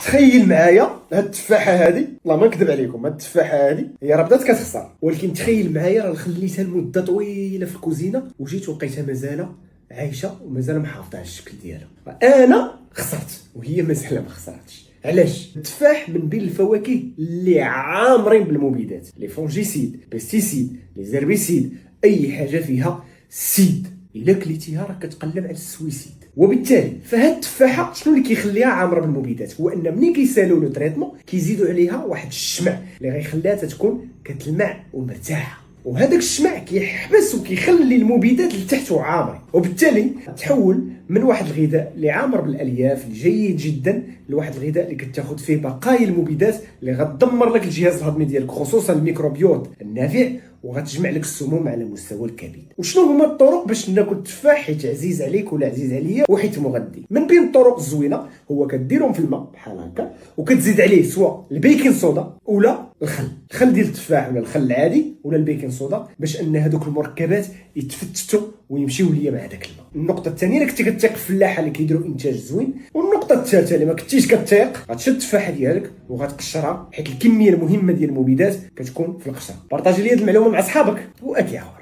تخيل معايا هاد التفاحه هادي، والله ما نكذب عليكم، هاد التفاحه هادي هي راه بدات كتخسر، ولكن تخيل معايا راه خليتها لمده طويله في الكوزينه وجيت ولقيتها مازال عايشه ومازال محافظه على الشكل ديالها. انا خسرت وهي مازال ما خسرتش. علاش؟ التفاح من بين الفواكه اللي عامرين بالمبيدات، لي فونجيسيد، بيستيسيد، لي زيربيسيد، اي حاجه فيها سيد الا كليتيها راه كتقلب على السويسيد. وبالتالي فهاد التفاحه شنو اللي كيخليها عامره بالمبيدات؟ هو ان ملي كيسالوا لو تريتمون كيزيدوا عليها واحد الشمع اللي غيخليها تكون كتلمع ومرتاحه، وهذاك الشمع كيحبس وكيخلي المبيدات لتحت وعامره، وبالتالي تحول من واحد الغذاء اللي عامر بالالياف اللي جيد جدا لواحد الغذاء اللي كتاخذ فيه بقايا المبيدات اللي غتدمر لك الجهاز الهضمي ديالك، خصوصا الميكروبيوت النافع، وغتجمع لك السموم على مستوى الكبد. وشنو هما الطرق باش ناكل التفاح حيت عزيز عليك ولا عزيز عليا وحيت مغذي؟ من بين الطرق الزوينه هو كديرهم في الماء بحال هكا وكتزيد عليه سواء البيكين صودا ولا الخل ديال التفاح ولا الخل العادي ولا البيكين صودا، باش ان هذوك المركبات يتفتتوا ويمشيو ليا مع داك الماء. النقطه الثانيه، انك كتثق في الفلاحه اللي كيديروا انتاج زوين. والنقطه الثالثه، اللي ما كنتيش كتثق، غتشد التفاحه ديالك وغتقشرها حيت الكميه المهمه ديال المبيدات كتكون في القشره. بارطاجي لي هذه المعلومه مع صحابك واكي عور.